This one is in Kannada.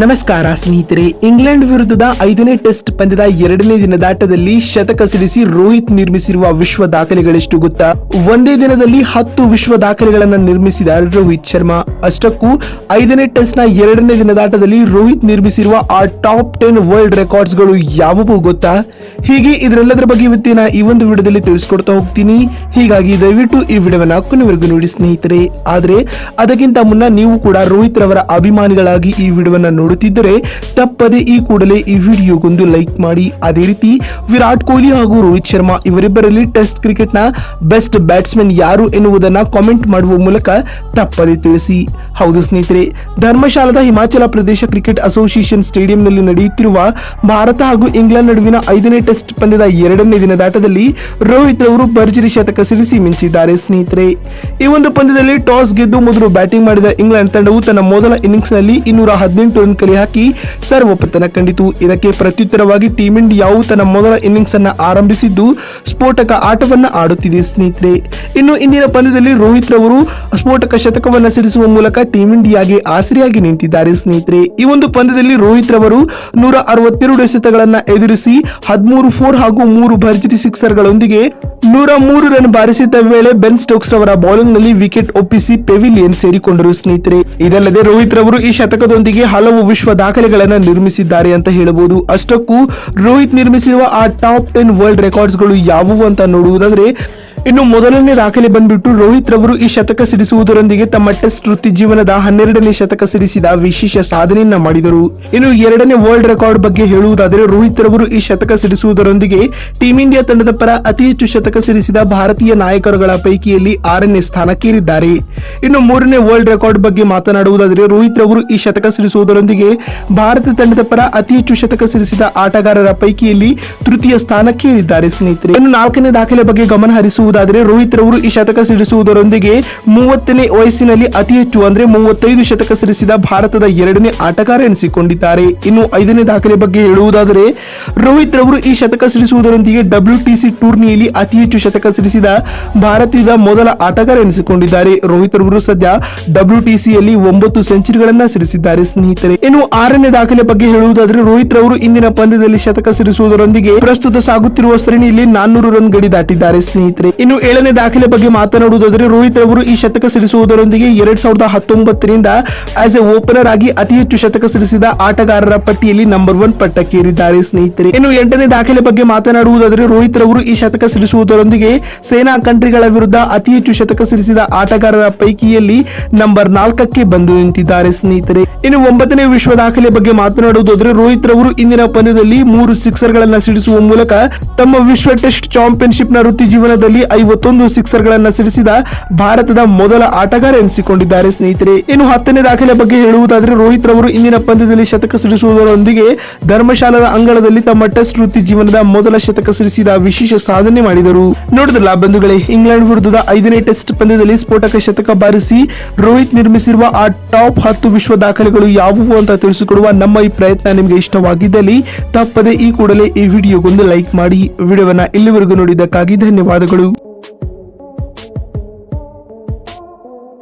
ನಮಸ್ಕಾರ ಸ್ನೇಹಿತರೆ. ಇಂಗ್ಲೆಂಡ್ ವಿರುದ್ಧದ 5ನೇ ಟೆಸ್ಟ್ ಪಂದ್ಯದ 2ನೇ ದಿನದಾಟದಲ್ಲಿ ಶತಕ ಸಿಡಿಸಿ ರೋಹಿತ್ ನಿರ್ಮಿಸಿರುವ ವಿಶ್ವ ದಾಖಲೆಗಳೆಷ್ಟು ಗೊತ್ತಾ? ಒಂದೇ ದಿನದಲ್ಲಿ 10 ವಿಶ್ವ ದಾಖಲೆಗಳನ್ನು ನಿರ್ಮಿಸಿದ ರೋಹಿತ್ ಶರ್ಮಾ. ಅಷ್ಟಕ್ಕೂ 5ನೇ ಟೆಸ್ಟ್ ನ 2ನೇ ದಿನದಾಟದಲ್ಲಿ ರೋಹಿತ್ ನಿರ್ಮಿಸಿರುವ ಆ ಟಾಪ್ 10 ವರ್ಲ್ಡ್ ರೆಕಾರ್ಡ್ಸ್ ಗಳು ಯಾವುವು ಗೊತ್ತಾ? ಹೀಗೆ ಇದರೆಲ್ಲದರ ಬಗ್ಗೆ ಇವತ್ತಿನ ಈ ಒಂದು ವಿಡಿಯೋದಲ್ಲಿ ತಿಳಿಸ್ಕೊಡ್ತಾ ಹೋಗ್ತೀನಿ. ಹೀಗಾಗಿ ದಯವಿಟ್ಟು ಈ ವಿಡಿಯೋವನ್ನ ಕೊನೆವರೆಗೂ ನೋಡಿ ಸ್ನೇಹಿತರೆ. ಆದ್ರೆ ಅದಕ್ಕಿಂತ ಮುನ್ನ ನೀವು ಕೂಡ ರೋಹಿತ್ ರವರ ಅಭಿಮಾನಿಗಳಾಗಿ ಈ ವಿಡಿಯೋವನ್ನ ನೋಡುತ್ತಿದ್ದರೆ ತಪ್ಪದೆ ಈ ಕೂಡಲೇ ಈ ವಿಡಿಯೋಗೊಂದು ಲೈಕ್ ಮಾಡಿ. ಅದೇ ರೀತಿ ವಿರಾಟ್ ಕೊಹ್ಲಿ ಹಾಗೂ ರೋಹಿತ್ ಶರ್ಮಾ ಇವರಿಬ್ಬರಲ್ಲಿ ಟೆಸ್ಟ್ ಕ್ರಿಕೆಟ್ ನ ಬೆಸ್ಟ್ ಬ್ಯಾಟ್ಸ್ಮನ್ ಯಾರು ಎನ್ನುವುದನ್ನ ಕಾಮೆಂಟ್ ಮಾಡುವ ಮೂಲಕ ತಪ್ಪದೆ ತಿಳಿಸಿ. ಹೌದು ಸ್ನೇಹಿತರೆ, ಧರ್ಮಶಾಲಾದ ಹಿಮಾಚಲ ಪ್ರದೇಶ ಕ್ರಿಕೆಟ್ ಅಸೋಸಿಯೇಷನ್ ಸ್ಟೇಡಿಯಂನಲ್ಲಿ ನಡೆಯುತ್ತಿರುವ ಭಾರತ ಹಾಗೂ ಇಂಗ್ಲೆಂಡ್ ನಡುವಿನ 5ನೇ ಟೆಸ್ಟ್ ಪಂದ್ಯದ 2ನೇ ದಿನದಾಟದಲ್ಲಿ ರೋಹಿತ್ ಅವರು ಭರ್ಜರಿ ಶತಕ ಸಿಡಿಸಿ ಮಿಂಚಿದ್ದಾರೆ ಸ್ನೇಹಿತರೆ. ಈ ಒಂದು ಪಂದ್ಯದಲ್ಲಿ ಟಾಸ್ ಗೆದ್ದು ಮೊದಲು ಬ್ಯಾಟಿಂಗ್ ಮಾಡಿದ ಇಂಗ್ಲೆಂಡ್ ತಂಡವು ತನ್ನ ಮೊದಲ ಇನ್ನಿಂಗ್ಸ್ ನಲ್ಲಿ 218 ರನ್ ಕಲೆ ಹಾಕಿ ಸರ್ವಪತನ ಕಂಡಿತು. ಇದಕ್ಕೆ ಪ್ರತ್ಯುತ್ತರವಾಗಿ ಟೀಂ ಇಂಡಿಯಾವು ತನ್ನ ಮೊದಲ ಇನ್ನಿಂಗ್ಸ್ ಅನ್ನ ಆರಂಭಿಸಿದ್ದು ಸ್ಫೋಟಕ ಆಟವನ್ನ ಆಡುತ್ತಿದೆ ಸ್ನೇಹಿತರೆ. ಇನ್ನು ಇಂದಿನ ಪಂದ್ಯದಲ್ಲಿ ರೋಹಿತ್ ರವರು ಸ್ಫೋಟಕ ಶತಕವನ್ನ ಸಿಡಿಸುವ ಮೂಲಕ ಟೀಂ ಇಂಡಿಯಾಗೆ ಆಸರೆಯಾಗಿ ನಿಂತಿದ್ದಾರೆ ಸ್ನೇಹಿತರೆ. ಈ ಒಂದು ಪಂದ್ಯದಲ್ಲಿ ರೋಹಿತ್ ರವರು 162 ಎಸೆತಗಳನ್ನ ಎದುರಿಸಿ 13 4 ಹಾಗೂ 3 ಭರ್ಜರಿ ಸಿಕ್ಸರ್ ಗಳೊಂದಿಗೆ 103 ರನ್ ಬಾರಿಸಿದ ವೇಳೆ ಬೆನ್ ಸ್ಟೋಕ್ಸ್ ರವರ ಬೌಲಿಂಗ್ ನಲ್ಲಿ ವಿಕೆಟ್ ಒಪ್ಪಿಸಿ ಪೆವಿಲಿಯನ್ ಸೇರಿಕೊಂಡರು ಸ್ನೇಹಿತರೆ. ಇದಲ್ಲದೆ ರೋಹಿತ್ ರವರು ಈ ಶತಕದೊಂದಿಗೆ ಹಲವು ವಿಶ್ವ ದಾಖಲೆಗಳನ್ನ ನಿರ್ಮಿಸಿದ್ದಾರೆ ಅಂತ ಹೇಳಬಹುದು. ಅಷ್ಟಕ್ಕೂ ರೋಹಿತ್ ನಿರ್ಮಿಸಿರುವ ಆ ಟಾಪ್ 10 ವರ್ಲ್ಡ್ ರೆಕಾರ್ಡ್ಸ್ ಗಳು ಯಾವುವು ಅಂತ ನೋಡುವುದಾದ್ರೆ, ಇನ್ನು ಮೊದಲನೇ ದಾಖಲೆ ಬಂದ್ಬಿಟ್ಟು ರೋಹಿತ್ ರವರು ಈ ಶತಕ ಸಿಡಿಸುವುದರೊಂದಿಗೆ ತಮ್ಮ ಟೆಸ್ಟ್ ವೃತ್ತಿ ಜೀವನದ 12ನೇ ಶತಕ ಸಿಡಿಸಿದ ವಿಶೇಷ ಸಾಧನೆಯನ್ನ ಮಾಡಿದರು. ಇನ್ನು 2ನೇ ವರ್ಲ್ಡ್ ರೆಕಾರ್ಡ್ ಬಗ್ಗೆ ಹೇಳುವುದಾದರೆ, ರೋಹಿತ್ ರವರು ಈ ಶತಕ ಸಿಡಿಸುವುದರೊಂದಿಗೆ ಟೀಂ ಇಂಡಿಯಾ ತಂಡದ ಪರ ಅತಿ ಹೆಚ್ಚು ಶತಕ ಸಿಡಿಸಿದ ಭಾರತೀಯ ನಾಯಕರುಗಳ ಪೈಕಿಯಲ್ಲಿ 6ನೇ ಸ್ಥಾನಕ್ಕೇರಿದ್ದಾರೆ. ಇನ್ನು 3ನೇ ವರ್ಲ್ಡ್ ರೆಕಾರ್ಡ್ ಬಗ್ಗೆ ಮಾತನಾಡುವುದಾದರೆ, ರೋಹಿತ್ ರವರು ಈ ಶತಕ ಸಿಡಿಸುವುದರೊಂದಿಗೆ ಭಾರತ ತಂಡದ ಪರ ಅತಿ ಹೆಚ್ಚು ಶತಕ ಸಿಡಿಸಿದ ಆಟಗಾರರ ಪೈಕಿಯಲ್ಲಿ ತೃತೀಯ ಸ್ಥಾನಕ್ಕೇರಿದ್ದಾರೆ ಸ್ನೇಹಿತರೆ. ಇನ್ನು 4ನೇ ದಾಖಲೆ ಬಗ್ಗೆ ಗಮನ ಹರಿಸುವುದು ರೋಹಿತ್ ರವರು ಈ ಶತಕ ಸಿಡಿಸುವುದರೊಂದಿಗೆ 30ನೇ ವಯಸ್ಸಿನಲ್ಲಿ ಅತಿ ಹೆಚ್ಚು ಅಂದ್ರೆ 35 ಶತಕ ಸಿಡಿಸಿದ ಭಾರತದ 2ನೇ ಆಟಗಾರ ಎನಿಸಿಕೊಂಡಿದ್ದಾರೆ. ಇನ್ನು 5ನೇ ದಾಖಲೆ ಬಗ್ಗೆ ಹೇಳುವುದಾದರೆ, ರೋಹಿತ್ ರವರು ಈ ಶತಕ ಸಿಡಿಸುವುದರೊಂದಿಗೆ WTC ಟೂರ್ನಿಯಲ್ಲಿ ಅತಿ ಹೆಚ್ಚು ಶತಕ ಸಿಡಿಸಿದ ಭಾರತದ ಮೊದಲ ಆಟಗಾರ ಎನಿಸಿಕೊಂಡಿದ್ದಾರೆ. ರೋಹಿತ್ ರವರು ಸದ್ಯ WTCಯಲ್ಲಿ 9 ಸೆಂಚುರಿಗಳನ್ನ ಸಿಡಿಸಿದ್ದಾರೆ ಸ್ನೇಹಿತರೆ. ಇನ್ನು 6ನೇ ದಾಖಲೆ ಬಗ್ಗೆ ಹೇಳುವುದಾದರೆ, ರೋಹಿತ್ ರವರು ಇಂದಿನ ಪಂದ್ಯದಲ್ಲಿ ಶತಕ ಸಿಡಿಸುವುದರೊಂದಿಗೆ ಪ್ರಸ್ತುತ ಸಾಗುತ್ತಿರುವ ಸರಣಿಯಲ್ಲಿ 400 ರನ್ ಗಡಿ ದಾಟಿದ್ದಾರೆ ಸ್ನೇಹಿತರೆ. ಇನ್ನು 7ನೇ ದಾಖಲೆ ಬಗ್ಗೆ ಮಾತನಾಡುವುದಾದರೆ, ರೋಹಿತ್ ಅವರು ಈ ಶತಕ ಸಿಡಿಸುವುದರೊಂದಿಗೆ 2019ರಿಂದ ಆಸ್ ಎ ಓಪನರ್ ಆಗಿ ಅತಿ ಹೆಚ್ಚು ಶತಕ ಸಿಡಿಸಿದ ಆಟಗಾರರ ಪಟ್ಟಿಯಲ್ಲಿ ನಂಬರ್ 1 ಪಟ್ಟಕ್ಕೇರಿದ್ದಾರೆ ಸ್ನೇಹಿತರೆ. ಇನ್ನು 8ನೇ ದಾಖಲೆ ಬಗ್ಗೆ ಮಾತನಾಡುವುದಾದರೆ, ರೋಹಿತ್ ರವರು ಈ ಶತಕ ಸಿಡಿಸುವುದರೊಂದಿಗೆ ಸೇನಾ ಕಂಟ್ರಿಗಳ ವಿರುದ್ಧ ಅತಿ ಹೆಚ್ಚು ಶತಕ ಸಿಡಿಸಿದ ಆಟಗಾರರ ಪೈಕಿಯಲ್ಲಿ ನಂಬರ್ 4ಕ್ಕೆ ಬಂದು ನಿಂತಿದ್ದಾರೆ ಸ್ನೇಹಿತರೆ. ಇನ್ನು 9ನೇ ವಿಶ್ವ ದಾಖಲೆ ಬಗ್ಗೆ ಮಾತನಾಡುವುದಾದರೆ, ರೋಹಿತ್ ರವರು ಇಂದಿನ ಪಂದ್ಯದಲ್ಲಿ 3 ಸಿಕ್ಸರ್ ಗಳನ್ನ ಸಿಡಿಸುವ ಮೂಲಕ ತಮ್ಮ ವಿಶ್ವ ಟೆಸ್ಟ್ ಚಾಂಪಿಯನ್ಶಿಪ್ ನ ವೃತ್ತಿ ಜೀವನದಲ್ಲಿ 51 ಸಿಕ್ಸರ್ ಗಳನ್ನ ಸಿಡಿಸಿದ ಭಾರತದ ಮೊದಲ ಆಟಗಾರ ಎನಿಸಿಕೊಂಡಿದ್ದಾರೆ ಸ್ನೇಹಿತರೆ. ಇನ್ನು 10ನೇ ದಾಖಲೆ ಬಗ್ಗೆ ಹೇಳುವುದಾದರೆ, ರೋಹಿತ್ ರವರು ಇಂದಿನ ಪಂದ್ಯದಲ್ಲಿ ಶತಕ ಸಿಡಿಸುವುದರೊಂದಿಗೆ ಧರ್ಮಶಾಲಾದ ಅಂಗಳದಲ್ಲಿ ತಮ್ಮ ಟೆಸ್ಟ್ ವೃತ್ತಿ ಜೀವನದ ಮೊದಲ ಶತಕ ಸಿಡಿಸಿದ ವಿಶೇಷ ಸಾಧನೆ ಮಾಡಿದರು. ನೋಡಿದ್ರಲ್ಲ ಬಂಧುಗಳೇ, ಇಂಗ್ಲೆಂಡ್ ವಿರುದ್ಧದ 5ನೇ ಟೆಸ್ಟ್ ಪಂದ್ಯದಲ್ಲಿ ಸ್ಫೋಟಕ ಶತಕ ಬಾರಿಸಿ ರೋಹಿತ್ ನಿರ್ಮಿಸಿರುವ ಆ ಟಾಪ್ 10 ವಿಶ್ವ ದಾಖಲೆಗಳು ಯಾವುವು ಅಂತ ತಿಳಿಸಿಕೊಡುವ ನಮ್ಮ ಈ ಪ್ರಯತ್ನ ನಿಮಗೆ ಇಷ್ಟವಾಗಿದ್ದಲ್ಲಿ ತಪ್ಪದೆ ಈ ಕೂಡಲೇ ಈ ವಿಡಿಯೋಗೊಂದು ಲೈಕ್ ಮಾಡಿ. ವಿಡಿಯೋವನ್ನ ಇಲ್ಲಿವರೆಗೂ ನೋಡಿದ್ದಕ್ಕಾಗಿ ಧನ್ಯವಾದಗಳು.